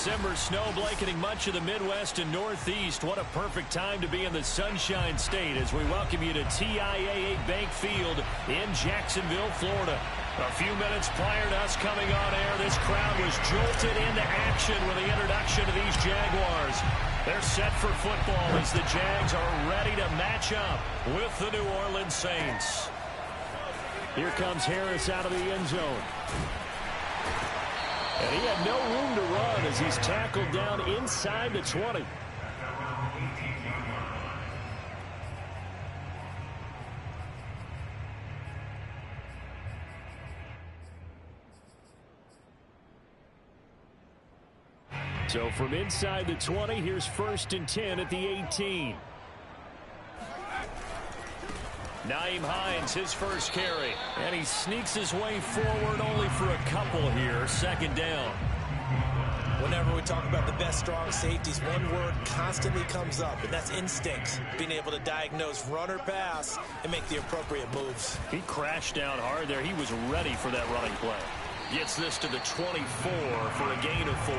December snow blanketing much of the Midwest and Northeast. What a perfect time to be in the Sunshine State as we welcome you to TIAA Bank Field in Jacksonville, Florida. A few minutes prior to us coming on air, this crowd was jolted into action with the introduction of these Jaguars. They're set for football as the Jags are ready to match up with the New Orleans Saints. Here comes Harris out of the end zone. And he had no room to run as he's tackled down inside the 20. So from inside the 20, here's 1st and 10 at the 18. Nyheim Hines, his first carry. And he sneaks his way forward only for a couple here. 2nd down. Whenever we talk about the best strong safeties, one word constantly comes up, and that's instincts. Being able to diagnose run or pass and make the appropriate moves. He crashed down hard there. He was ready for that running play. Gets this to the 24 for a gain of 4.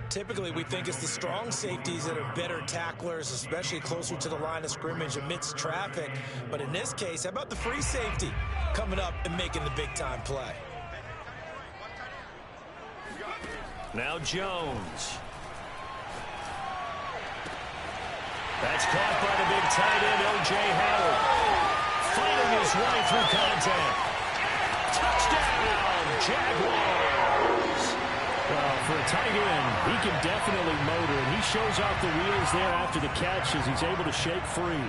Typically, we think it's the strong safeties that are better tacklers, especially closer to the line of scrimmage amidst traffic. But in this case, how about the free safety coming up and making the big-time play? Now Jones. That's caught by the big tight end, O.J. Howard. Fighting his way through contact. Touchdown, Jaguars. For a tight end, he can definitely motor, and he shows off the wheels there after the catch as he's able to shake free.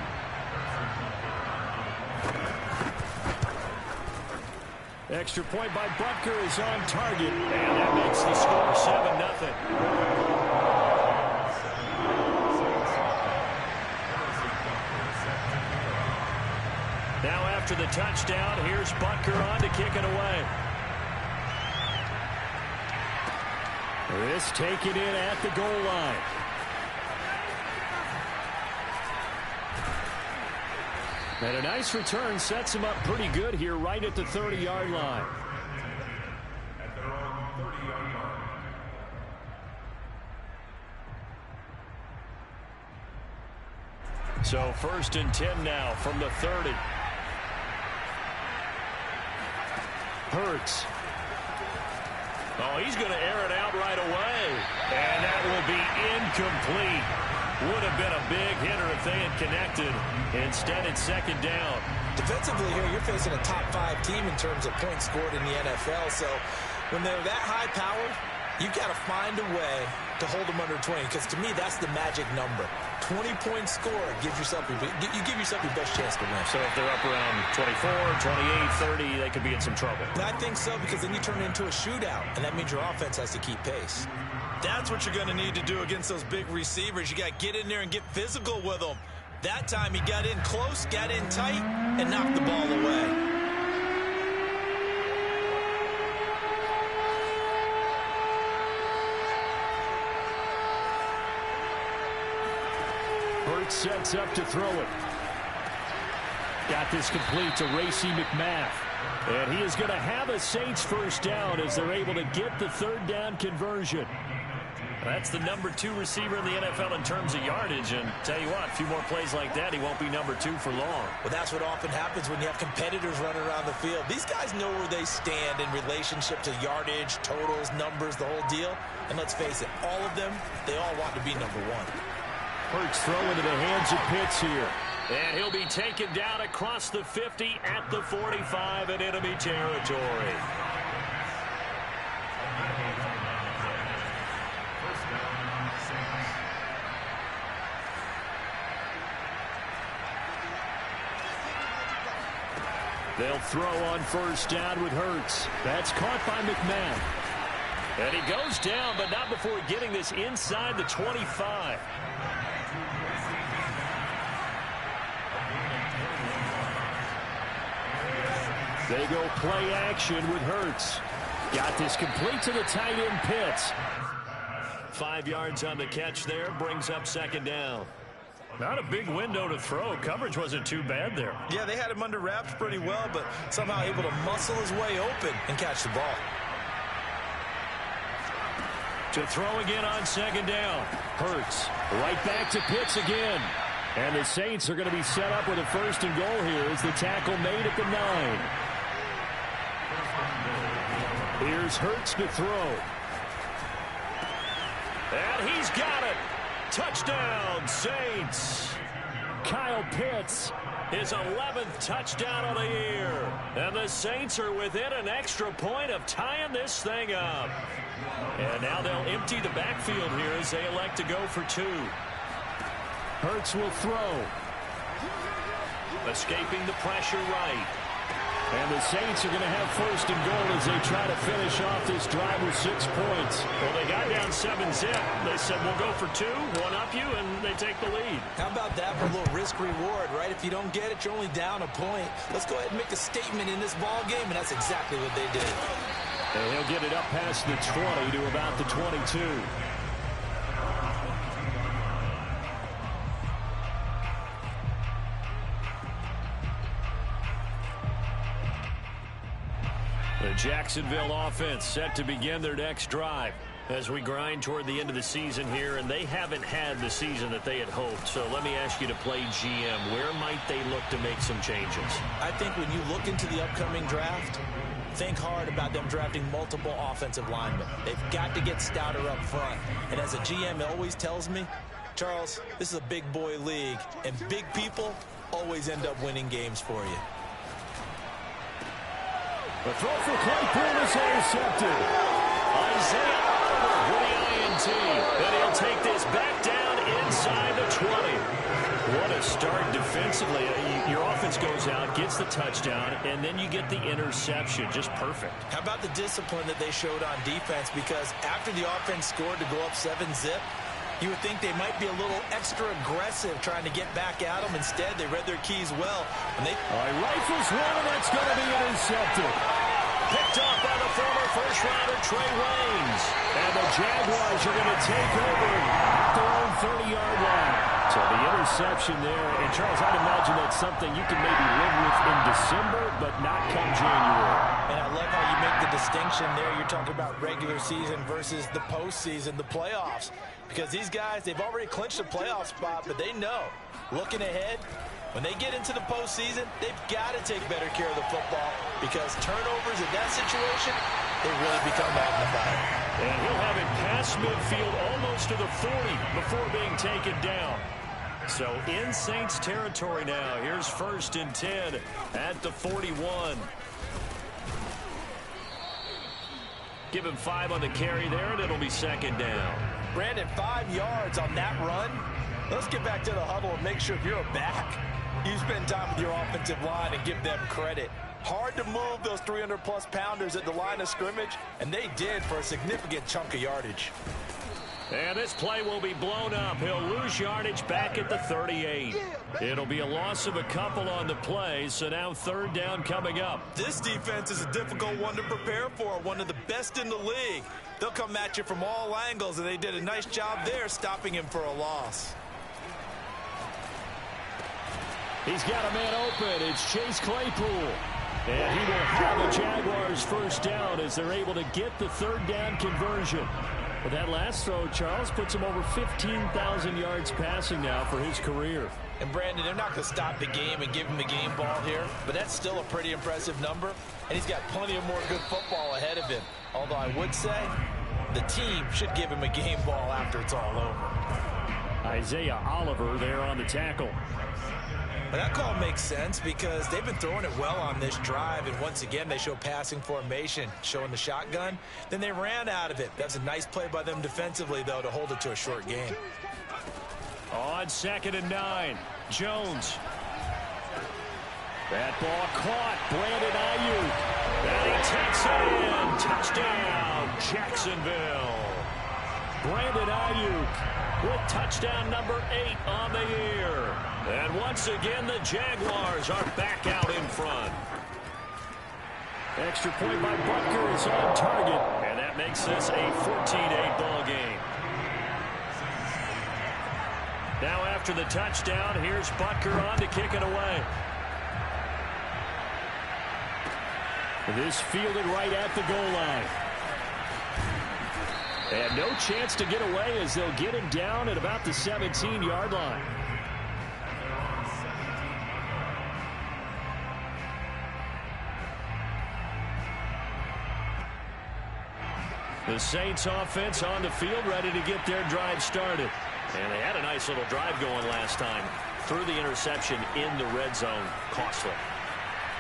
Extra point by Butker is on target, and that makes the score 7-0. Now after the touchdown, here's Butker on to kick it away. This taken in at the goal line. And a nice return sets him up pretty good here right at the 30-yard line. So 1st and 10 now from the 30. Hurts. Oh, he's going to air it out right away. And that will be incomplete. Would have been a big hitter if they had connected. Instead, it's 2nd down. Defensively here, you're facing a top 5 team in terms of points scored in the NFL. So when they're that high-powered, you've got to find a way to hold them under 20. Because to me, that's the magic number. 20-point score gives yourself you give yourself your best chance to win. So if they're up around 24, 28, 30, they could be in some trouble. I think so, because then you turn it into a shootout, and that means your offense has to keep pace. That's what you're going to need to do against those big receivers. You got to get in there and get physical with them. That time he got in close, got in tight, and knocked the ball away. Hurts sets up to throw it. Got this complete to Racey McMath. And he is going to have a Saints first down as they're able to get the 3rd down conversion. That's the number 2 receiver in the NFL in terms of yardage. And tell you what, a few more plays like that, he won't be number 2 for long. Well, that's what often happens when you have competitors running around the field. These guys know where they stand in relationship to yardage, totals, numbers, the whole deal. And let's face it, all of them, they all want to be number 1. Hurts throw into the hands of Pitts here. And he'll be taken down across the 50 at the 45 in enemy territory. They'll throw on 1st down with Hurts. That's caught by McMahon. And he goes down, but not before getting this inside the 25. They go play action with Hurts. Got this complete to the tight end Pitts. 5 yards on the catch there, brings up 2nd down. Not a big window to throw. Coverage wasn't too bad there. Yeah, they had him under wraps pretty well, but somehow able to muscle his way open and catch the ball. To throw again on second down. Hurts right back to Pitts again. And the Saints are going to be set up with a 1st and goal here as the tackle made at the 9. Here's Hurts to throw. And he's got it. Touchdown, Saints. Kyle Pitts, his 11th touchdown of the year. And the Saints are within an extra point of tying this thing up. And now they'll empty the backfield here as they elect to go for 2. Hurts will throw. Escaping the pressure right. And the Saints are going to have 1st and goal as they try to finish off this drive with 6 points. Well, they got down 7-zip. They said, we'll go for 2, one up you, and they take the lead. How about that for a little risk-reward, right? If you don't get it, you're only down a point. Let's go ahead and make a statement in this ball game, and that's exactly what they did. And he'll get it up past the 20 to about the 22. The Jacksonville offense set to begin their next drive as we grind toward the end of the season here, and they haven't had the season that they had hoped. So let me ask you to play GM. Where might they look to make some changes? I think when you look into the upcoming draft, think hard about them drafting multiple offensive linemen. They've got to get stouter up front. And as a GM always tells me, Charles, this is a big boy league, and big people always end up winning games for you. The throw for Claypool is intercepted. Isaiah Oliver with the INT. And he'll take this back down inside the 20. What a start defensively. Your offense goes out, gets the touchdown, and then you get the interception. Just perfect. How about the discipline that they showed on defense? Because after the offense scored to go up 7-zip, you would think they might be a little extra aggressive trying to get back at them. Instead, they read their keys well. And they rifles one, and that's going to be intercepted. Picked off by the former first-rounder Trey Waynes. And the Jaguars are going to take over at their own 30-yard line. So the interception there. And, Charles, I'd imagine that's something you can maybe live with in December, but not come January. And I love how you make the distinction there. You're talking about regular season versus the postseason, the playoffs. Because these guys, they've already clinched a playoff spot, but they know, looking ahead, when they get into the postseason, they've got to take better care of the football because turnovers in that situation, they really become magnified. And he'll have it past midfield almost to the 40 before being taken down. So in Saints territory now. Here's 1st and 10 at the 41. Give him 5 on the carry there, and it'll be 2nd down. Brandon, 5 yards on that run. Let's get back to the huddle and make sure if you're a back, you spend time with your offensive line and give them credit. Hard to move those 300-plus pounders at the line of scrimmage, and they did for a significant chunk of yardage. And this play will be blown up. He'll lose yardage back at the 38. It'll be a loss of a couple on the play, so now 3rd down coming up. This defense is a difficult one to prepare for, one of the best in the league. They'll come at you from all angles, and they did a nice job there stopping him for a loss. He's got a man open. It's Chase Claypool. And he will have the Jaguars 1st down as they're able to get the 3rd down conversion. But that last throw, Charles, puts him over 15,000 yards passing now for his career. And, Brandon, they're not going to stop the game and give him the game ball here, but that's still a pretty impressive number, and he's got plenty of more good football ahead of him. Although I would say the team should give him a game ball after it's all over. Isaiah Oliver there on the tackle. But that call makes sense because they've been throwing it well on this drive, and once again they show passing formation, showing the shotgun. Then they ran out of it. That's a nice play by them defensively, though, to hold it to a short game. On 2nd and 9, Jones. That ball caught. Brandon Ayuk. And he takes it in. Touchdown, Jacksonville. Brandon Ayuk with touchdown number 8 on the year. And once again, the Jaguars are back out in front. Extra point by Butker is on target. And that makes this a 14-8 ball game. Now after the touchdown, here's Butker on to kick it away. This fielded right at the goal line. And no chance to get away as they'll get him down at about the 17-yard line. The Saints offense on the field, ready to get their drive started. And they had a nice little drive going last time. Threw the interception in the red zone. Costly.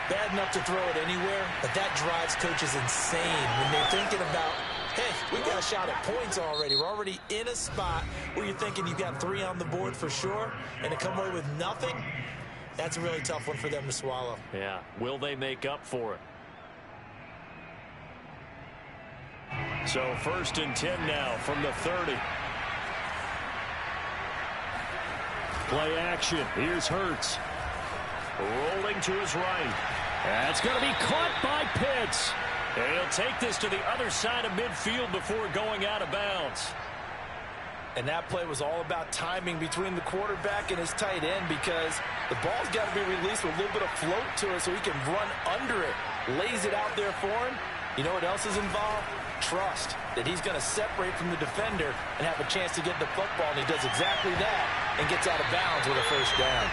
Bad enough to throw it anywhere, but that drives coaches insane when they're thinking about, hey, we got a shot at points already. We're already in a spot where you're thinking you've got 3 on the board for sure, and to come away with nothing, that's a really tough one for them to swallow. Yeah, will they make up for it? So 1st and 10 now from the 30. Play action. Here's Hurts. Rolling to his right. That's going to be caught by Pitts. And he'll take this to the other side of midfield before going out of bounds. And that play was all about timing between the quarterback and his tight end, because the ball's got to be released with a little bit of float to it so he can run under it. Lays it out there for him. You know what else is involved? Trust that he's going to separate from the defender and have a chance to get the football, and he does exactly that and gets out of bounds with a first down.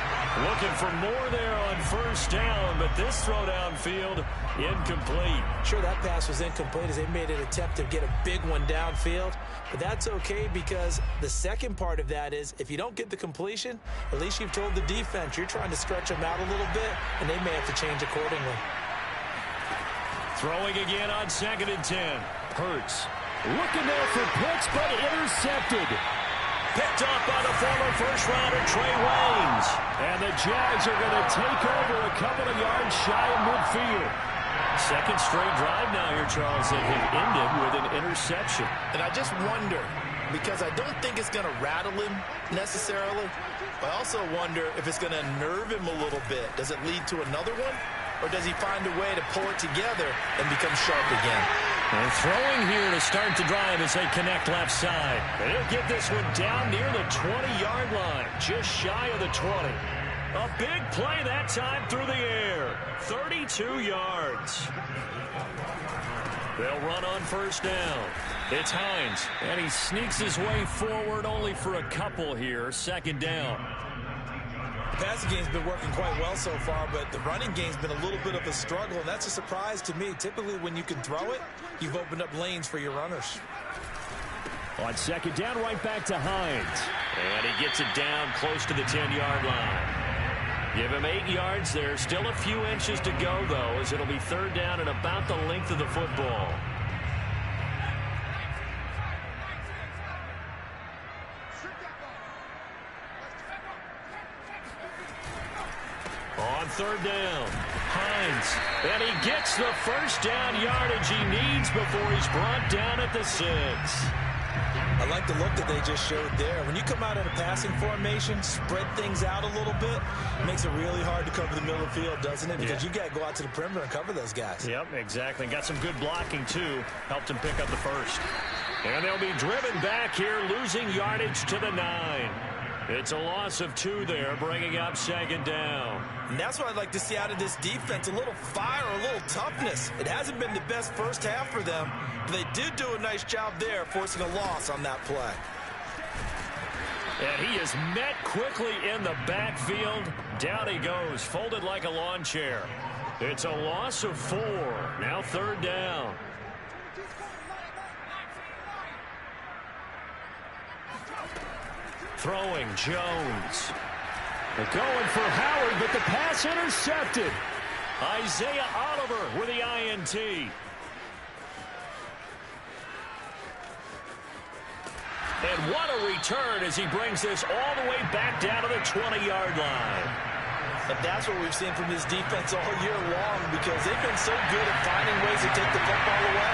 Looking for more there on first down, but this throw downfield incomplete. Sure, that pass was incomplete as they made an attempt to get a big one downfield, but that's okay because the second part of that is if you don't get the completion, at least you've told the defense you're trying to stretch them out a little bit, and they may have to change accordingly. Throwing again on 2nd and 10. Hurts looking there for Pitts, but intercepted. Picked up by the former first-rounder Trey Waynes. And the Jags are going to take over a couple of yards shy of midfield. Second straight drive now here, Charles, that have ended with an interception. And I just wonder, because I don't think it's going to rattle him necessarily, I also wonder if it's going to nerve him a little bit. Does it lead to another one? Or does he find a way to pull it together and become sharp again? And throwing here to start the drive as they connect left side. And he'll get this one down near the 20-yard line, just shy of the 20. A big play that time through the air. 32 yards. They'll run on first down. It's Hines, and he sneaks his way forward only for a couple here. 2nd down. The passing game's been working quite well so far, but the running game's been a little bit of a struggle, and that's a surprise to me. Typically, when you can throw it, you've opened up lanes for your runners. On 2nd down, right back to Hines. And he gets it down close to the 10-yard line. Give him 8 yards there. Still a few inches to go, though, as it'll be 3rd down and about the length of the football. On 3rd down, Hines, and he gets the first down yardage he needs before he's brought down at the 6. I like the look that they just showed there. When you come out in a passing formation, spread things out a little bit, it makes it really hard to cover the middle of the field, doesn't it? Because you got to go out to the perimeter and cover those guys. Yep, exactly. Got some good blocking, too. Helped him pick up the first. And they'll be driven back here, losing yardage to the 9. It's a loss of 2 there, bringing up 2nd down. And that's what I'd like to see out of this defense, a little fire, a little toughness. It hasn't been the best first half for them, but they did do a nice job there, forcing a loss on that play. And he is met quickly in the backfield. Down he goes, folded like a lawn chair. It's a loss of 4. Now 3rd down. Throwing Jones. They're going for Howard, but the pass intercepted. Isaiah Oliver with the INT. And what a return as he brings this all the way back down to the 20-yard line. And that's what we've seen from this defense all year long, because they've been so good at finding ways to take the football away.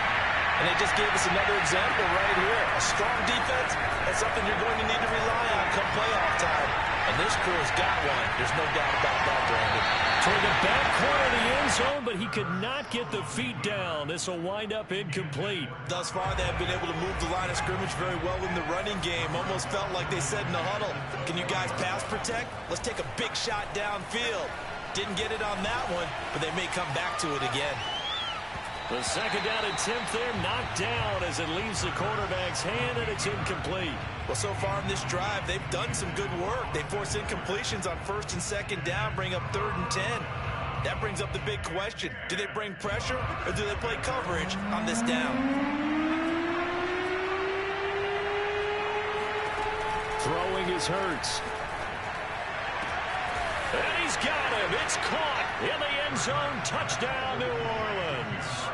And they just gave us another example right here. A strong defense, that's something you're going to need to rely on come playoff time. And this crew has got one. There's no doubt about that, Brandon. Toward the back corner of the end zone, but he could not get the feet down. This will wind up incomplete. Thus far, they have been able to move the line of scrimmage very well in the running game. Almost felt like they said in the huddle, can you guys pass protect? Let's take a big shot downfield. Didn't get it on that one, but they may come back to it again. The second down attempt there knocked down as it leaves the quarterback's hand, and it's incomplete. Well, so far in this drive, they've done some good work. They force incompletions on first and second down, bring up 3rd and 10. That brings up the big question. Do they bring pressure or do they play coverage on this down? Throwing is Hurts. And he's got him. It's caught in the end zone. Touchdown, New Orleans.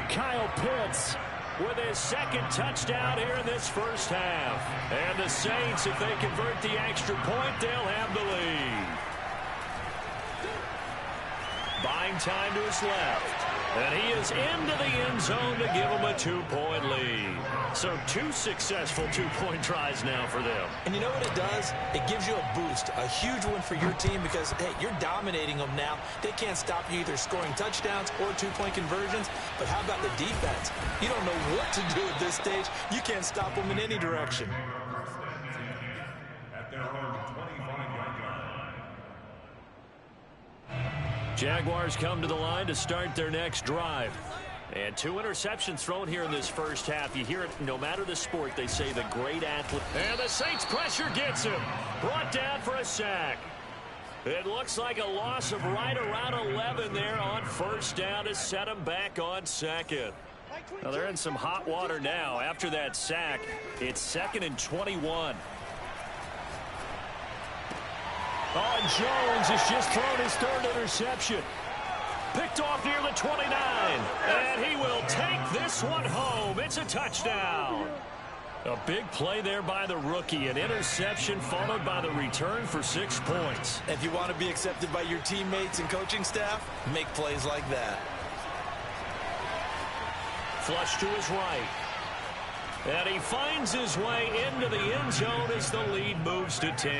Kyle Pitts with his second touchdown here in this first half. And the Saints, if they convert the extra point, they'll have the lead. Buying time to his left. And he is into the end zone to give him a 2-point lead. So 2 successful 2-point tries now for them. And you know what it does? It gives you a boost, a huge one for your team because, hey, you're dominating them now. They can't stop you either scoring touchdowns or 2-point conversions. But how about the defense? You don't know what to do at this stage. You can't stop them in any direction. Jaguars come to the line to start their next drive. And 2 interceptions thrown here in this first half. You hear it no matter the sport. They say the great athlete. And the Saints pressure gets him. Brought down for a sack. It looks like a loss of right around 11 there on first down to set him back on second. Now they're in some hot water now. After that sack, it's 2nd and 21. Oh, Jones has just thrown his 3rd interception. Picked off near the 29. And he will take this one home. It's a touchdown. A big play there by the rookie. An interception followed by the return for 6 points. If you want to be accepted by your teammates and coaching staff, make plays like that. Flush to his right. And he finds his way into the end zone as the lead moves to 10.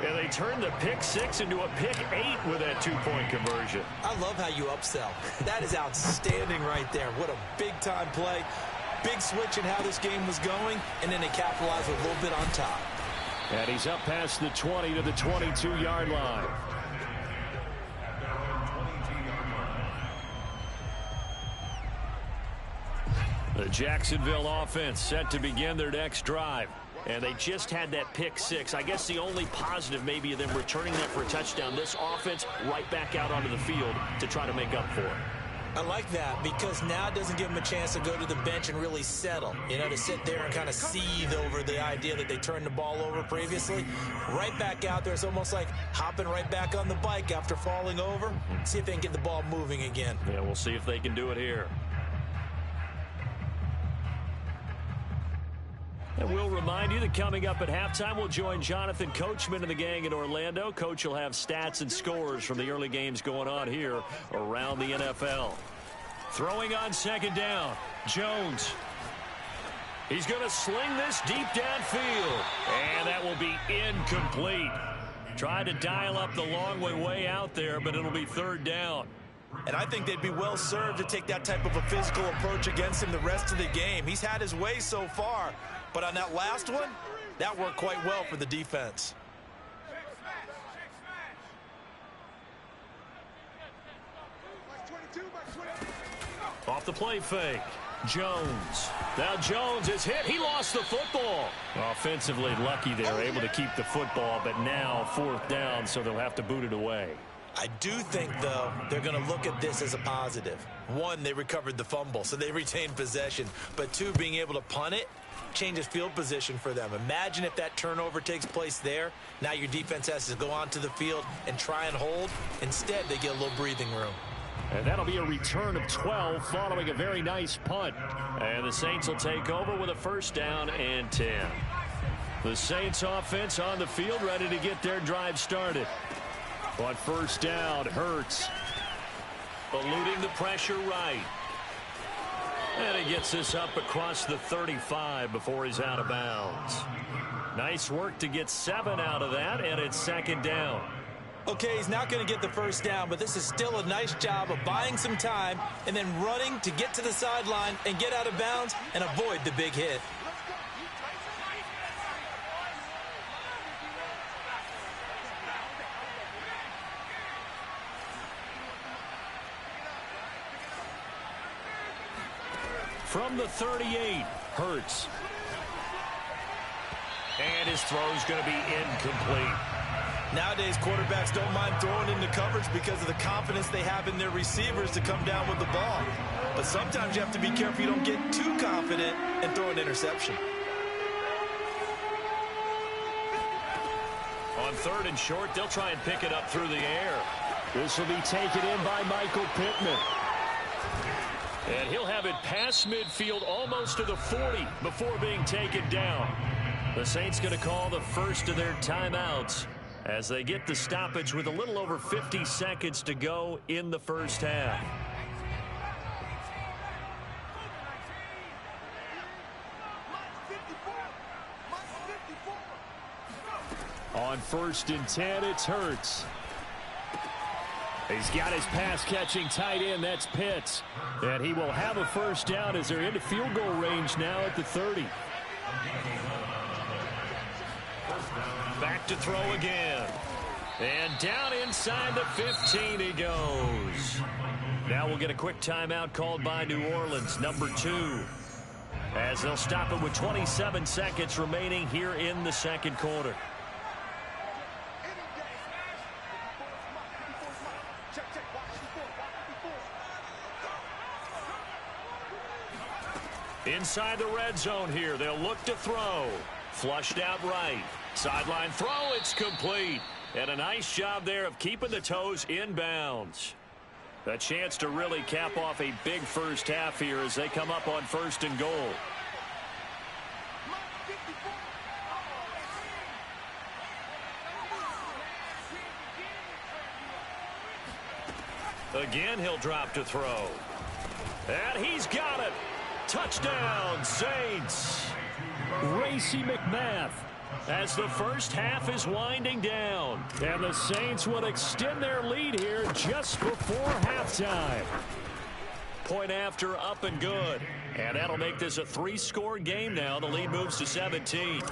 And they turn the pick 6 into a pick 8 with that 2-point conversion. I love how you upsell. That is outstanding right there. What a big-time play. Big switch in how this game was going, and then they capitalized with a little bit on top. And he's up past the 20 to the 22-yard line. The Jacksonville offense set to begin their next drive. And they just had that pick 6. I guess the only positive maybe of them returning that for a touchdown. This offense right back out onto the field to try to make up for it. I like that because now it doesn't give them a chance to go to the bench and really settle. You know, to sit there and kind of seethe over the idea that they turned the ball over previously. Right back out there. It's almost like hopping right back on the bike after falling over. See if they can get the ball moving again. Yeah, we'll see if they can do it here. And we'll remind you that coming up at halftime, we'll join Jonathan Coachman and the gang in Orlando. Coach will have stats and scores from the early games going on here around the NFL. Throwing on second down, Jones. He's going to sling this deep downfield. And that will be incomplete. Tried to dial up the long way out there, but it'll be 3rd down. And I think they'd be well served to take that type of a physical approach against him the rest of the game. He's had his way so far. But on that last one, that worked quite well for the defense. Off the play fake. Jones. Now Jones is hit. He lost the football. Offensively lucky they're able to keep the football, but now 4th down, so they'll have to boot it away. I do think, though, they're going to look at this as a positive. 1, they recovered the fumble, so they retained possession. But 2, being able to punt it changes field position for them. Imagine if that turnover takes place there. Now your defense has to go onto the field and try and hold. Instead, they get a little breathing room. And that'll be a return of 12 following a very nice punt. And the Saints will take over with a 1st down and 10. The Saints offense on the field ready to get their drive started. On 1st down, Hurts eluding the pressure right. And he gets this up across the 35 before he's out of bounds. Nice work to get 7 out of that, and it's 2nd down. Okay, he's not going to get the 1st down, but this is still a nice job of buying some time and then running to get to the sideline and get out of bounds and avoid the big hit. From the 38, Hurts. And his throw's going to be incomplete. Nowadays, quarterbacks don't mind throwing into coverage because of the confidence they have in their receivers to come down with the ball. But sometimes you have to be careful you don't get too confident and throw an interception. On 3rd and short, they'll try and pick it up through the air. This will be taken in by Michael Pittman. And he'll have it past midfield almost to the 40 before being taken down. The Saints going to call the first of their timeouts as they get the stoppage with a little over 50 seconds to go in the first half. On 1st and 10, it's Hurts. He's got his pass-catching tight end. That's Pitts. And he will have a first down as they're into field goal range now at the 30. Back to throw again. And down inside the 15 he goes. Now we'll get a quick timeout called by New Orleans, number 2. As they'll stop it with 27 seconds remaining here in the second quarter. Inside the red zone here, they'll look to throw. Flushed out right. Sideline throw, it's complete. And a nice job there of keeping the toes in bounds. A chance to really cap off a big first half here as they come up on 1st and goal. Again, he'll drop to throw. And he's got it. Touchdown, Saints. Racey McMath as the first half is winding down. And the Saints will extend their lead here just before halftime. Point after, up and good. And that'll make this a 3-score game now. The lead moves to 17.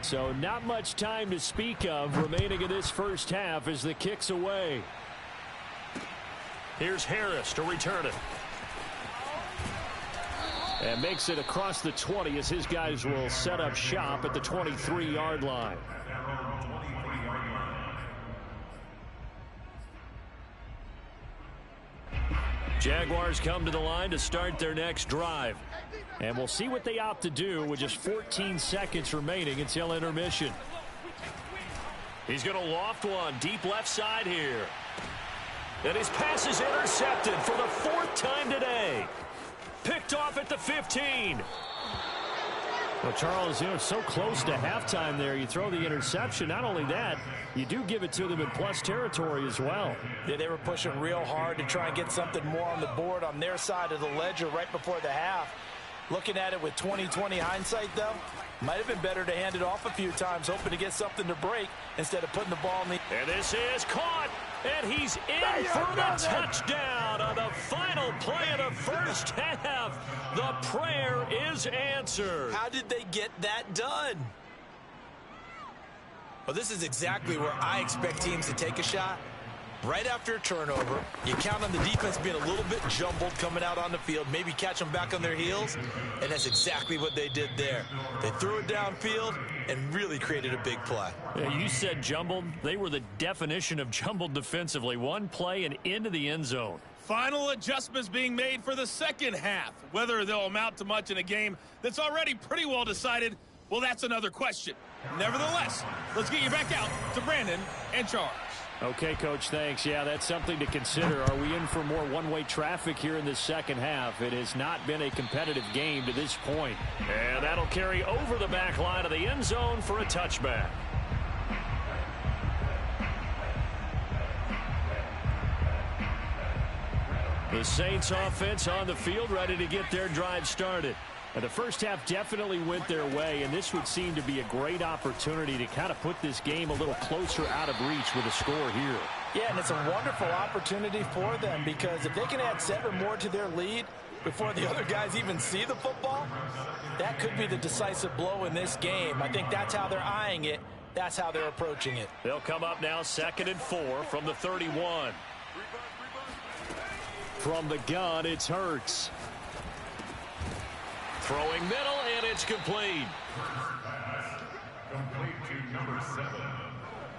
So not much time to speak of remaining in this first half as the kick's away. Here's Harris to return it. And makes it across the 20 as his guys will set up shop at the 23-yard line. Jaguars come to the line to start their next drive. And we'll see what they opt to do with just 14 seconds remaining until intermission. He's going to loft one deep left side here. And his pass is intercepted for the 4th time today. Picked off at the 15. Well, Charles, you know, so close to halftime there. You throw the interception. Not only that, you do give it to them in plus territory as well. Yeah, they were pushing real hard to try and get something more on the board on their side of the ledger right before the half. Looking at it with 20/20 hindsight, though, might have been better to hand it off a few times, hoping to get something to break instead of putting the ball in the... And this is caught, and he's in for the touchdown on the final play of the first half. The prayer is answered. How did they get that done? Well, this is exactly where I expect teams to take a shot. Right after a turnover, you count on the defense being a little bit jumbled coming out on the field, maybe catch them back on their heels, and that's exactly what they did there. They threw it downfield and really created a big play. Yeah, you said jumbled. They were the definition of jumbled defensively. One play and into the end zone. Final adjustments being made for the second half. Whether they'll amount to much in a game that's already pretty well decided, well, that's another question. Nevertheless, let's get you back out to Brandon and Charles. Okay, Coach, thanks. Yeah, that's something to consider. Are we in for more one-way traffic here in the second half? It has not been a competitive game to this point. And that'll carry over the back line of the end zone for a touchback. The Saints offense on the field, ready to get their drive started. And the first half definitely went their way, and this would seem to be a great opportunity to kind of put this game a little closer out of reach with a score here. Yeah, and it's a wonderful opportunity for them because if they can add 7 more to their lead before the other guys even see the football, that could be the decisive blow in this game. I think that's how they're eyeing it. That's how they're approaching it. They'll come up now 2nd and 4 from the 31. From the gun, it's Hurts. Throwing middle, and it's complete.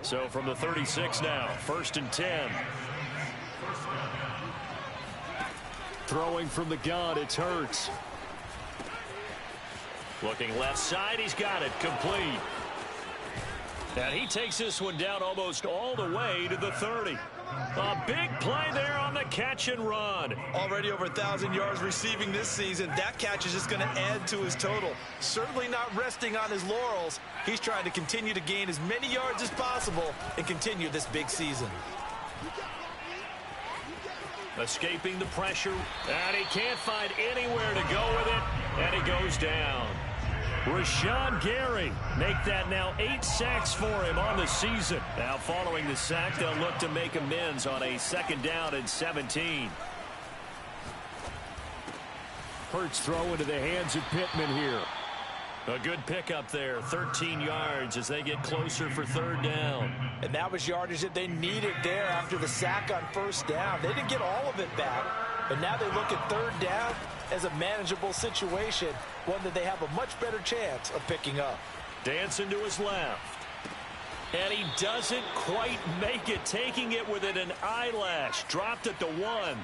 So from the 36 now, 1st and 10. Throwing from the gun, it's Hurts. Looking left side, he's got it, complete. And he takes this one down almost all the way to the 30. A big play there on the catch and run. Already over 1,000 yards receiving this season. That catch is just going to add to his total. Certainly not resting on his laurels. He's trying to continue to gain as many yards as possible and continue this big season. Escaping the pressure, and he can't find anywhere to go with it, and he goes down. Rashawn Gary make that now 8 sacks for him on the season. Now following the sack, they'll look to make amends on a 2nd down and 17. Hurts throw into the hands of Pittman here. A good pickup there, 13 yards as they get closer for 3rd down. And that was yardage that they needed there after the sack on 1st down. They didn't get all of it back, but now they look at 3rd down as a manageable situation, one that they have a much better chance of picking up. Dancing to his left. And he doesn't quite make it, taking it within an eyelash. Dropped at the 1.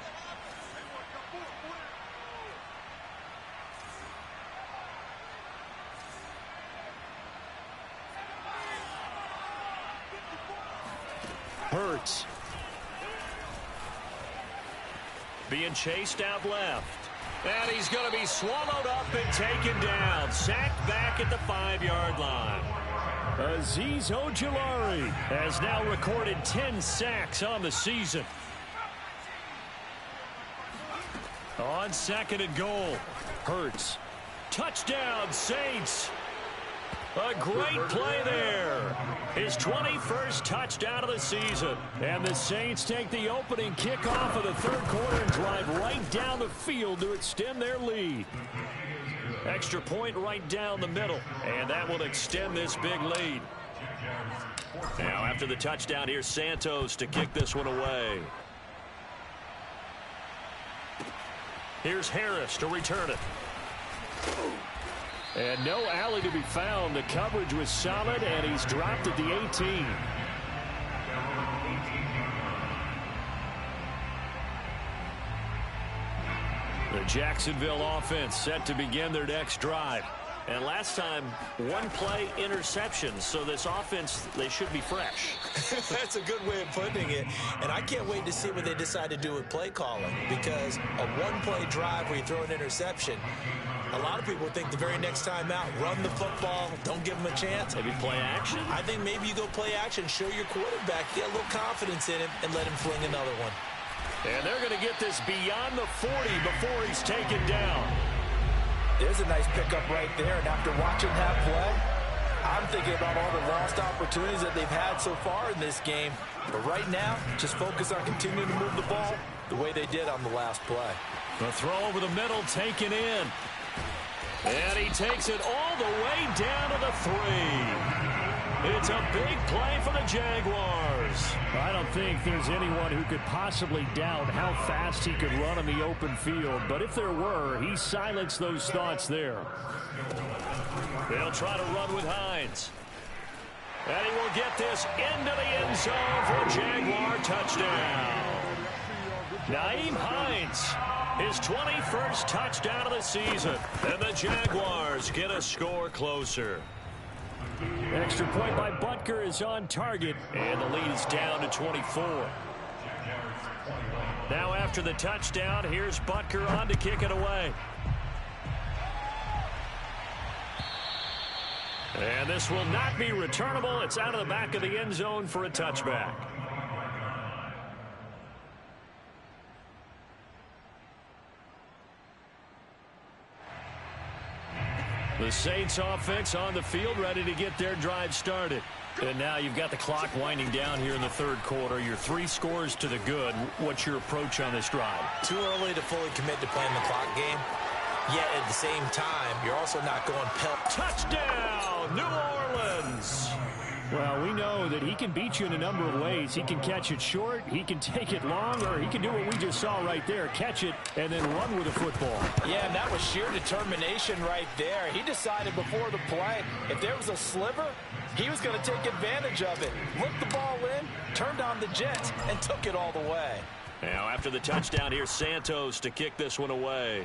Hurts. Being chased out left. And he's going to be swallowed up and taken down. Sacked back at the 5-yard line. Azeez Ojulari has now recorded 10 sacks on the season. On 2nd and goal, Hurts. Touchdown, Saints. A great play there. His 21st touchdown of the season. And the Saints take the opening kickoff of the 3rd quarter and drive right down the field to extend their lead. Extra point right down the middle. And that will extend this big lead. Now after the touchdown, here's Santos to kick this one away. Here's Harris to return it. And no alley to be found. The coverage was solid, and he's dropped at the 18. The Jacksonville offense set to begin their next drive. And last time, 1-play interception. So this offense, they should be fresh. That's a good way of putting it. And I can't wait to see what they decide to do with play calling. Because a 1-play drive where you throw an interception, a lot of people think the very next time out, run the football, don't give them a chance. Maybe play action? I think maybe you go play action, show your quarterback, get a little confidence in him, and let him fling another one. And they're going to get this beyond the 40 before he's taken down. There's a nice pickup right there, and after watching that play, I'm thinking about all the lost opportunities that they've had so far in this game. But right now, just focus on continuing to move the ball the way they did on the last play. The throw over the middle taken in. And he takes it all the way down to the 3. It's a big play for the Jaguars. I don't think there's anyone who could possibly doubt how fast he could run in the open field. But if there were, he silenced those thoughts there. They'll try to run with Hines. And he will get this into the end zone for a Jaguar touchdown. Nyheim Hines, his 21st touchdown of the season. And the Jaguars get a score closer. Extra point by Butker is on target, and the lead is down to 24. Now after the touchdown, here's Butker on to kick it away. And this will not be returnable. It's out of the back of the end zone for a touchback. The Saints offense on the field ready to get their drive started. And now you've got the clock winding down here in the 3rd quarter. You're 3 scores to the good. What's your approach on this drive? Too early to fully commit to playing the clock game. Yet at the same time, you're also not going pelt. Touchdown, New Orleans. Well, we know that he can beat you in a number of ways. He can catch it short, he can take it long, or he can do what we just saw right there, catch it and then run with the football. Yeah, and that was sheer determination right there. He decided before the play, if there was a sliver, he was going to take advantage of it. Looked the ball in, turned on the jets, and took it all the way. Now, after the touchdown, here's Santos to kick this one away.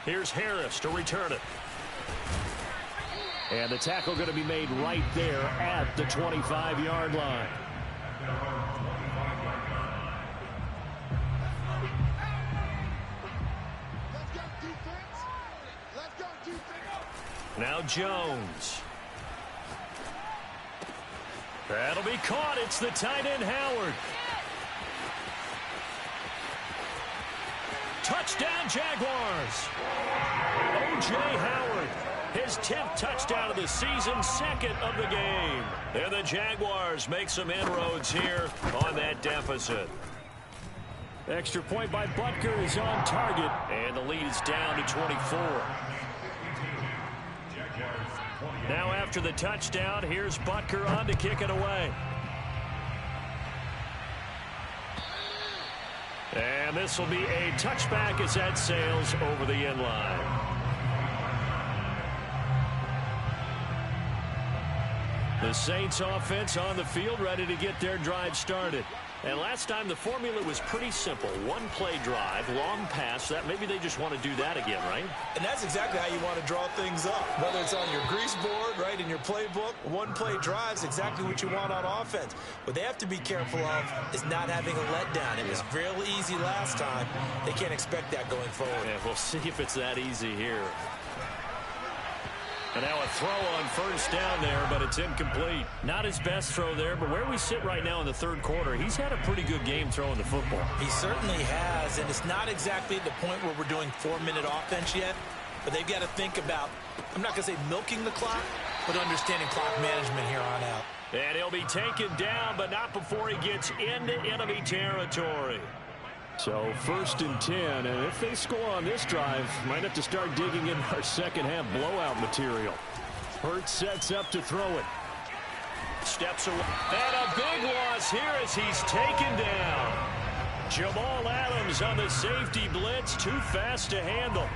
Here's Harris to return it. And the tackle going to be made right there at the 25-yard line. Now Jones. That'll be caught. It's the tight end, Howard. Touchdown, Jaguars. O.J. Howard. His 10th touchdown of the season, second of the game. And the Jaguars make some inroads here on that deficit. Extra point by Butker is on target, and the lead is down to 24. Now after the touchdown, here's Butker on to kick it away. And this will be a touchback as that sails over the end line. The Saints offense on the field, ready to get their drive started. And last time the formula was pretty simple. One play drive, long pass. That maybe they just want to do that again, right? And that's exactly how you want to draw things up. Whether it's on your grease board, right, in your playbook, one play drive is exactly what you want on offense. What they have to be careful of is not having a letdown. It was real easy last time. They can't expect that going forward. Yeah, we'll see if it's that easy here. And now a throw on first down there, but it's incomplete. Not his best throw there, but where we sit right now in the third quarter, he's had a pretty good game throwing the football. He certainly has, and it's not exactly at the point where we're doing 4-minute offense yet, but they've got to think about, I'm not going to say milking the clock, but understanding clock management here on out. And he'll be taken down, but not before he gets into enemy territory. So 1st and 10, and if they score on this drive, might have to start digging in our second half blowout material. Hurts sets up to throw it. Steps away. And a big loss here as he's taken down. Jamal Adams on the safety blitz, too fast to handle.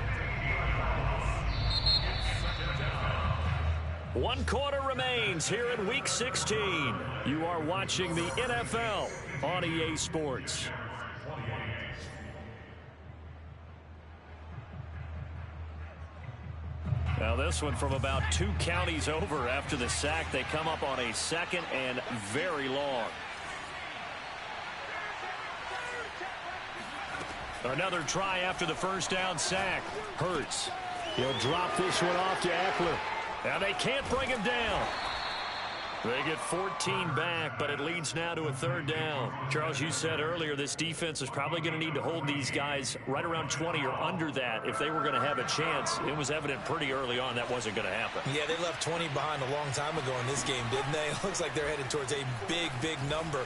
1 quarter remains here in Week 16. You are watching the NFL on EA Sports. Now this one from about 2 counties over after the sack. They come up on a 2nd and very long. Another try after the first down sack. Hurts. He'll drop this one off to Eckler. Now they can't bring him down. They get 14 back, but it leads now to a 3rd down. Charles, you said earlier this defense is probably going to need to hold these guys right around 20 or under that if they were going to have a chance. It was evident pretty early on that wasn't going to happen. Yeah, they left 20 behind a long time ago in this game, didn't they? It looks like they're headed towards a big, big number.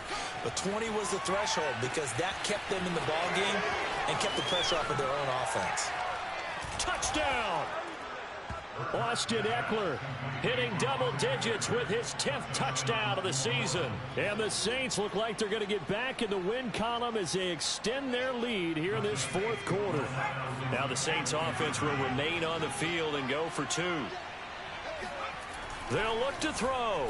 But 20 was the threshold because that kept them in the ball game and kept the pressure off of their own offense. Touchdown! Austin Eckler hitting double digits with his 10th touchdown of the season. And the Saints look like they're going to get back in the win column as they extend their lead here in this 4th quarter. Now the Saints offense will remain on the field and go for 2. They'll look to throw.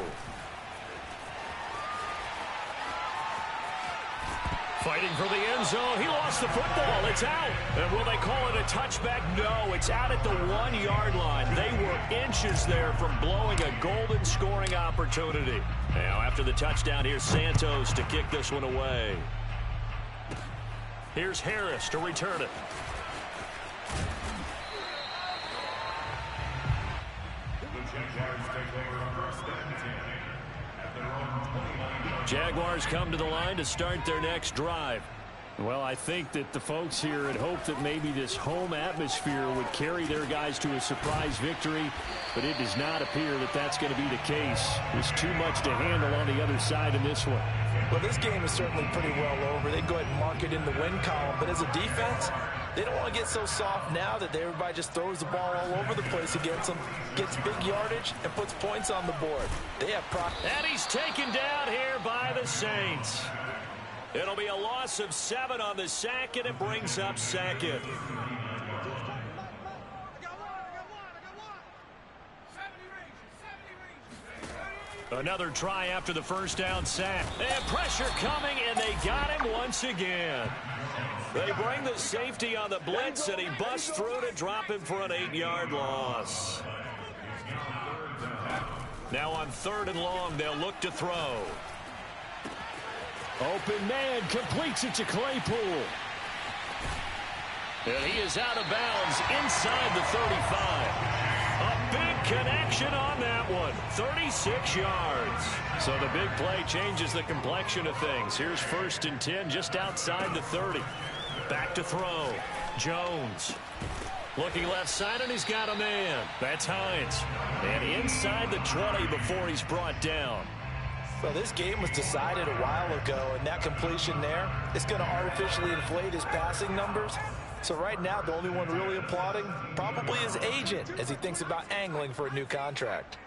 Fighting for the end zone. He lost the football. It's out. And will they call it a touchback? No, it's out at the 1-yard line. They were inches there from blowing a golden scoring opportunity. Now after the touchdown, here's Santos to kick this one away. Here's Harris to return it. Jaguars come to the line to start their next drive. Well, I think that the folks here had hoped that maybe this home atmosphere would carry their guys to a surprise victory, but it does not appear that that's going to be the case. There's too much to handle on the other side in this one. Well, this game is certainly pretty well over. They'd go ahead and mark it in the win column, but as a defense, They don't want to get so soft now that everybody just throws the ball all over the place against them, gets big yardage, and puts points on the board. They have and he's taken down here by the Saints. It'll be a loss of 7 on the sack, and it brings up second. Another try after the first down sack. And pressure coming, and they got him once again. They bring the safety on the blitz, and he busts through to drop him for an 8-yard loss. Now on 3rd and long, they'll look to throw. Open man completes it to Claypool. And he is out of bounds inside the 35. A big connection on that one. 36 yards. So the big play changes the complexion of things. Here's 1st and 10 just outside the 30. Back to throw. Jones. Looking left side, and he's got a man. That's Hines. And inside the 20 before he's brought down. Well, this game was decided a while ago, and that completion there is going to artificially inflate his passing numbers. So right now, the only one really applauding probably his agent as he thinks about angling for a new contract.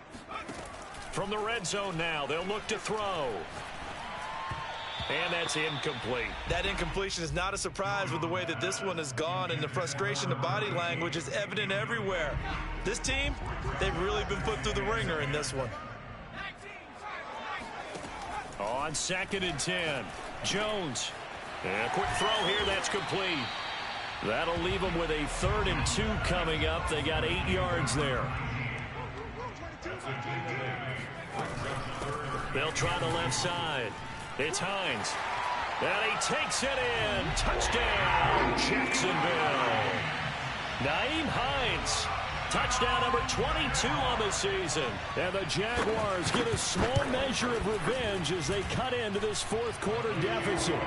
From the red zone now, they'll look to throw. And that's incomplete. That incompletion is not a surprise with the way that this one has gone, and the frustration of body language is evident everywhere. This team, they've really been put through the ringer in this one. On 2nd and 10, Jones. And a quick throw here, that's complete. That'll leave them with a 3rd and 2 coming up. They got 8 yards there. They'll try the left side. It's Hines. And he takes it in. Touchdown, Jacksonville. Nyheim Hines. Touchdown number 22 on the season. And the Jaguars get a small measure of revenge as they cut into this 4th quarter deficit.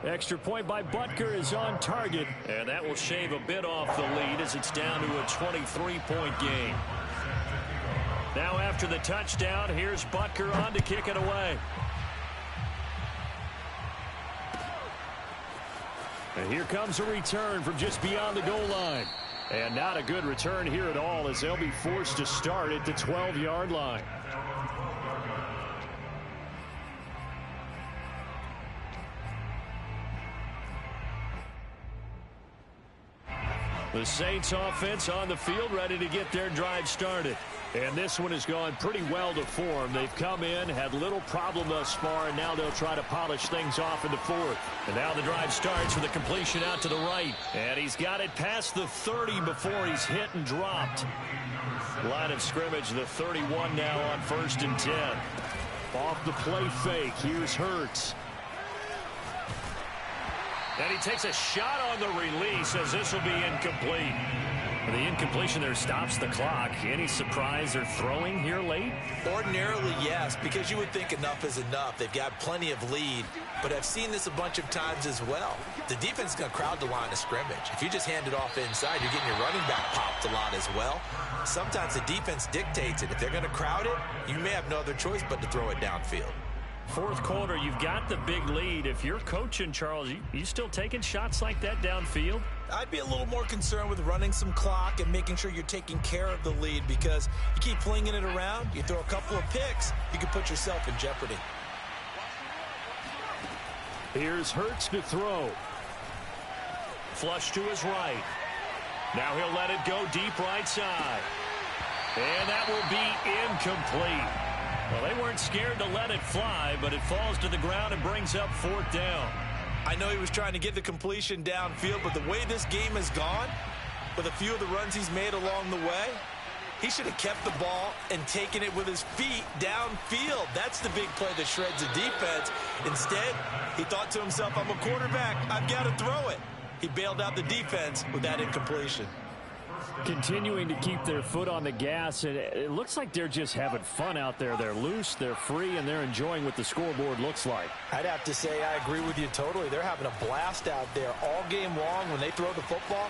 Extra point by Butker is on target, and that will shave a bit off the lead as it's down to a 23-point game. Now after the touchdown, here's Butker on to kick it away. And here comes a return from just beyond the goal line. And not a good return here at all as they'll be forced to start at the 12-yard line. The Saints offense on the field ready to get their drive started. And this one has gone pretty well to form. They've come in, had little problem thus far, and now they'll try to polish things off in the 4th. And now the drive starts with a completion out to the right. And he's got it past the 30 before he's hit and dropped. Line of scrimmage, the 31 now on 1st and 10. Off the play fake, here's Hurts. And he takes a shot on the release as this will be incomplete. The incompletion there stops the clock. Any surprise they're throwing here late? Ordinarily, yes, because you would think enough is enough. They've got plenty of lead, but I've seen this a bunch of times as well. The defense is going to crowd the line of scrimmage. If you just hand it off inside, you're getting your running back popped a lot as well. Sometimes the defense dictates it. If they're going to crowd it, you may have no other choice but to throw it downfield. 4th quarter, you've got the big lead. If you're coaching, Charles, you still taking shots like that downfield? I'd be a little more concerned with running some clock and making sure you're taking care of the lead, because you keep flinging it around, you throw a couple of picks, you can put yourself in jeopardy. Here's Hurts to throw. Flush to his right. Now he'll let it go deep right side. And that will be incomplete. Well, they weren't scared to let it fly, but it falls to the ground and brings up 4th down. I know he was trying to get the completion downfield, but the way this game has gone, with a few of the runs he's made along the way, he should have kept the ball and taken it with his feet downfield. That's the big play that shreds the defense. Instead, he thought to himself, I'm a quarterback, I've got to throw it. He bailed out the defense with that incompletion. Continuing to keep their foot on the gas, and it looks like they're just having fun out there. They're loose, they're free, and they're enjoying what the scoreboard looks like. I'd have to say I agree with you totally. They're having a blast out there all game long. When they throw the football,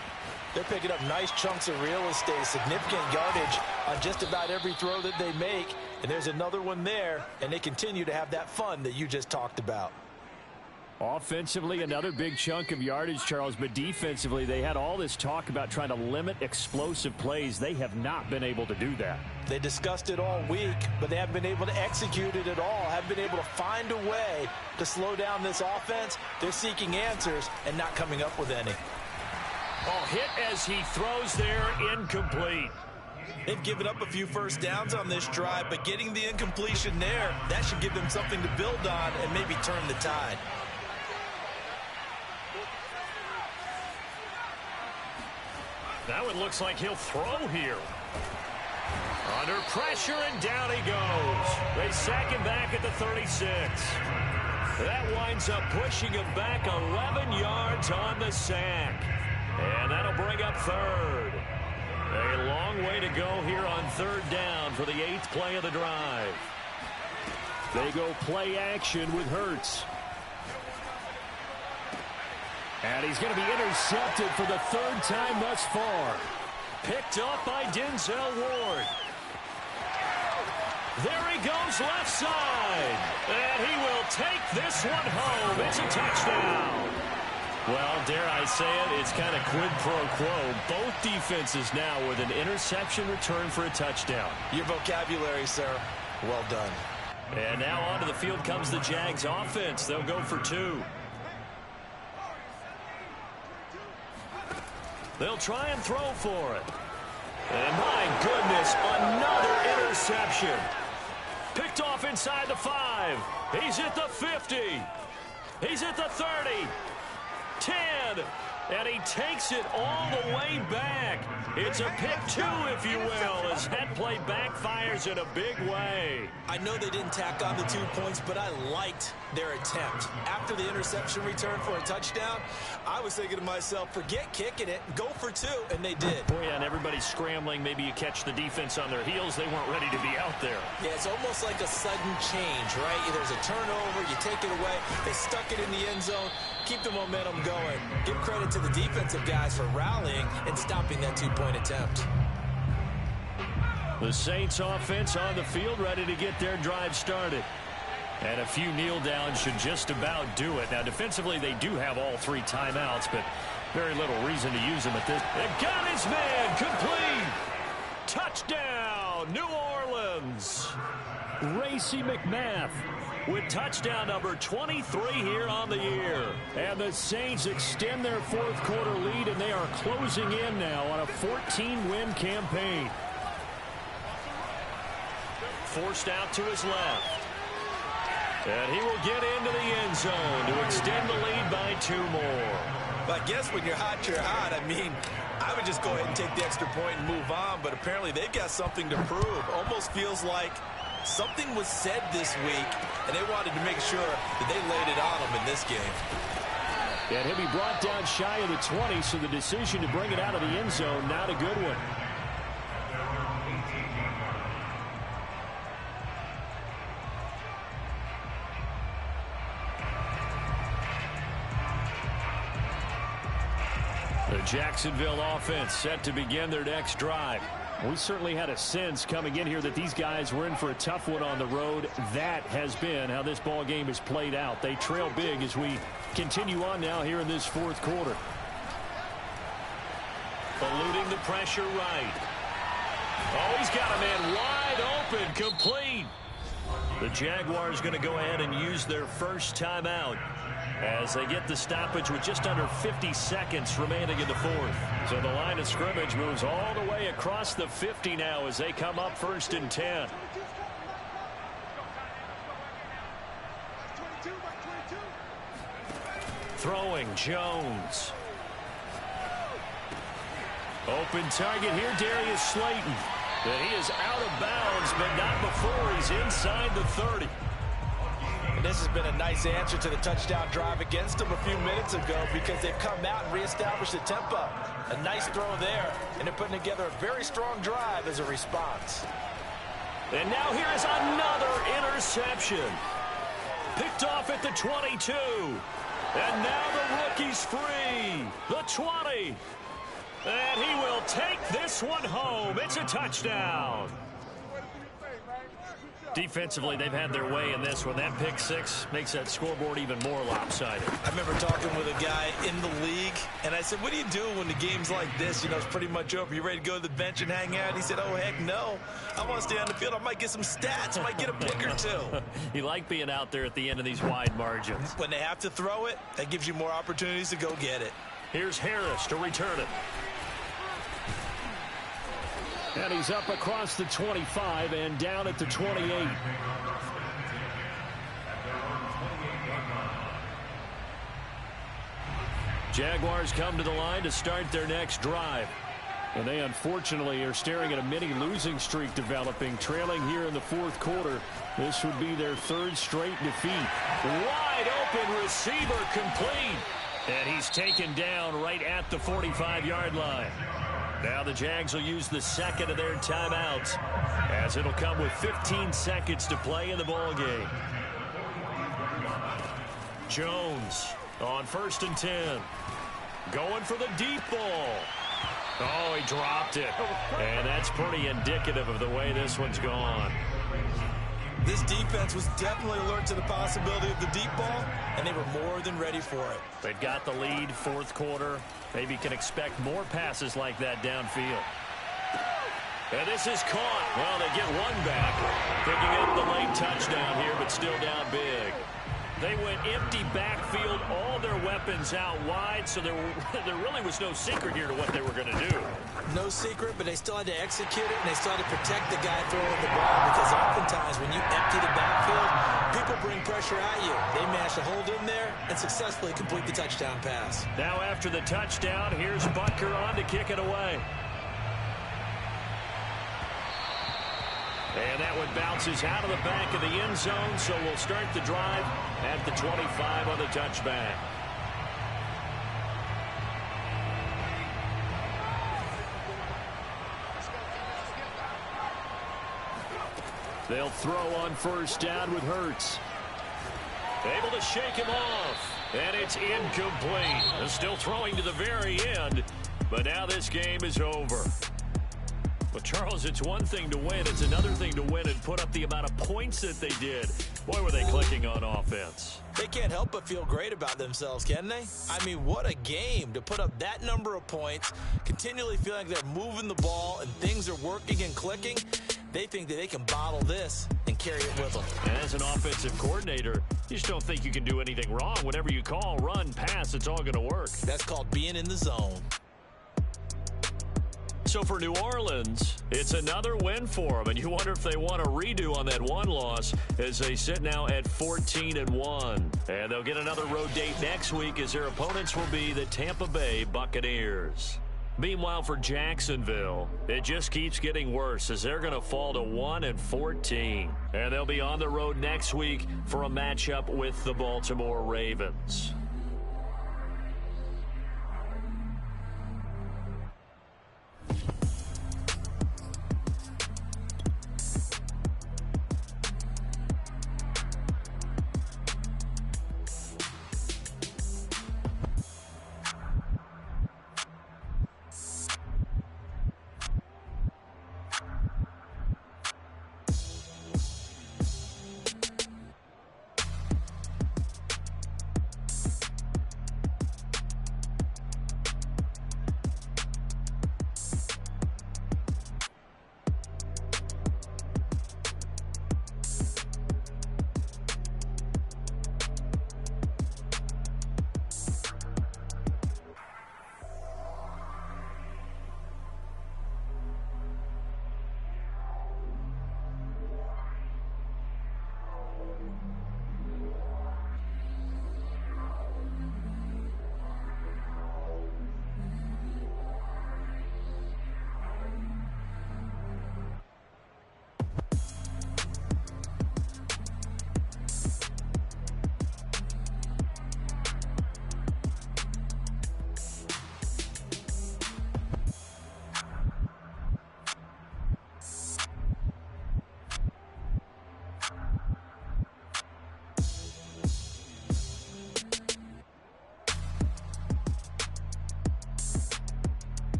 they're picking up nice chunks of real estate, significant yardage on just about every throw that they make. And there's another one there, and they continue to have that fun that you just talked about. Offensively, another big chunk of yardage, Charles, but defensively, they had all this talk about trying to limit explosive plays. They have not been able to do that. They discussed it all week, but they haven't been able to execute it at all, haven't been able to find a way to slow down this offense. They're seeking answers and not coming up with any. Oh, hit as he throws there, incomplete. They've given up a few first downs on this drive, but getting the incompletion there, that should give them something to build on and maybe turn the tide. Now it looks like he'll throw here. Under pressure, and down he goes. They sack him back at the 36. That winds up pushing him back 11 yards on the sack. And that'll bring up third. A long way to go here on third down for the 8th play of the drive. They go play action with Hurts. And he's going to be intercepted for the 3rd time thus far. Picked up by Denzel Ward. There he goes left side. And he will take this one home. It's a touchdown. Well, dare I say it, it's kind of quid pro quo. Both defenses now with an interception return for a touchdown. Your vocabulary, sir. Well done. And now onto the field comes the Jags offense. They'll go for 2. They'll try and throw for it. And my goodness, another interception. Picked off inside the 5. He's at the 50. He's at the 30. 10. And he takes it all the way back. It's a pick 2, if you will, as that play backfires in a big way. I know they didn't tack on the 2 points, but I liked their attempt. After the interception return for a touchdown, I was thinking to myself, forget kicking it, go for 2, and they did. Boy, and everybody's scrambling. Maybe you catch the defense on their heels. They weren't ready to be out there. Yeah, it's almost like a sudden change, right? There's a turnover, you take it away. They stuck it in the end zone. Keep the momentum going. Give credit to the defensive guys for rallying and stopping that 2-point attempt. The Saints offense on the field, ready to get their drive started. And a few kneel downs should just about do it. Now, defensively, they do have all 3 timeouts, but very little reason to use them at this. They got his man, complete. Touchdown, New Orleans. Racey McMath with touchdown number 23 here on the year. And the Saints extend their 4th quarter lead, and they are closing in now on a 14-win campaign. Forced out to his left. And he will get into the end zone to extend the lead by 2 more. But I guess when you're hot, you're hot. I mean, I would just go ahead and take the extra point and move on, but apparently they've got something to prove. Almost feels like something was said this week, and they wanted to make sure that they laid it on them in this game. And he'll be brought down shy of the 20, so the decision to bring it out of the end zone, not a good one. The Jacksonville offense set to begin their next drive. We certainly had a sense coming in here that these guys were in for a tough one on the road. That has been how this ball game has played out. They trail big as we continue on now here in this 4th quarter. Eluding the pressure right. Oh, he's got a man wide open, complete. The Jaguars going to go ahead and use their first timeout as they get the stoppage with just under 50 seconds remaining in the 4th. So the line of scrimmage moves all the way across the 50 now as they come up 1st and 10. Throwing Jones. Open target here, Darius Slayton. And he is out of bounds, but not before he's inside the 30. And this has been a nice answer to the touchdown drive against them a few minutes ago because they've come out and reestablished the tempo. A nice throw there, and they're putting together a very strong drive as a response. And now here is another interception. Picked off at the 22. And now the rookie's free. The 20. And he will take this one home. It's a touchdown. Defensively, they've had their way in this one. That pick six makes that scoreboard even more lopsided. I remember talking with a guy in the league, and I said, what do you do when the game's like this? You know, it's pretty much over. You ready to go to the bench and hang out? He said, oh, heck no. I want to stay on the field. I might get some stats. I might get a pick or two. You like being out there at the end of these wide margins. When they have to throw it, that gives you more opportunities to go get it. Here's Harris to return it. And he's up across the 25 and down at the 28. Jaguars come to the line to start their next drive. And they unfortunately are staring at a mini losing streak developing, trailing here in the fourth quarter. This would be their third straight defeat. Wide open receiver complete. And he's taken down right at the 45-yard line. Now the Jags will use the second of their timeouts, as it'll come with 15 seconds to play in the ball game. Jones on 1st and 10. Going for the deep ball. Oh, he dropped it. And that's pretty indicative of the way this one's gone. This defense was definitely alert to the possibility of the deep ball, and they were more than ready for it. They've got the lead, fourth quarter. Maybe can expect more passes like that downfield. And this is caught. Well, they get one back. Picking up the late touchdown here, but still down big. They went empty backfield, all their weapons out wide, so there really was no secret here to what they were going to do. No secret, but they still had to execute it, and they still had to protect the guy throwing the ball, because oftentimes when you empty the backfield, people bring pressure at you. They managed to hold in there and successfully complete the touchdown pass. Now after the touchdown, here's Butker on to kick it away. And that one bounces out of the back of the end zone, so we'll start the drive at the 25 on the touchback. They'll throw on first down with Hurts. Able to shake him off, and it's incomplete. They're still throwing to the very end, but now this game is over. Well, Charles, it's one thing to win. It's another thing to win and put up the amount of points that they did. Boy, were they clicking on offense. They can't help but feel great about themselves, can they? I mean, what a game to put up that number of points, continually feeling like they're moving the ball and things are working and clicking. They think that they can bottle this and carry it with them. And as an offensive coordinator, you just don't think you can do anything wrong. Whatever you call, run, pass, it's all going to work. That's called being in the zone. So for New Orleans, it's another win for them, and you wonder if they want a redo on that one loss as they sit now at 14-1. And they'll get another road date next week as their opponents will be the Tampa Bay Buccaneers. Meanwhile, for Jacksonville, it just keeps getting worse as they're going to fall to 1-14. And they'll be on the road next week for a matchup with the Baltimore Ravens.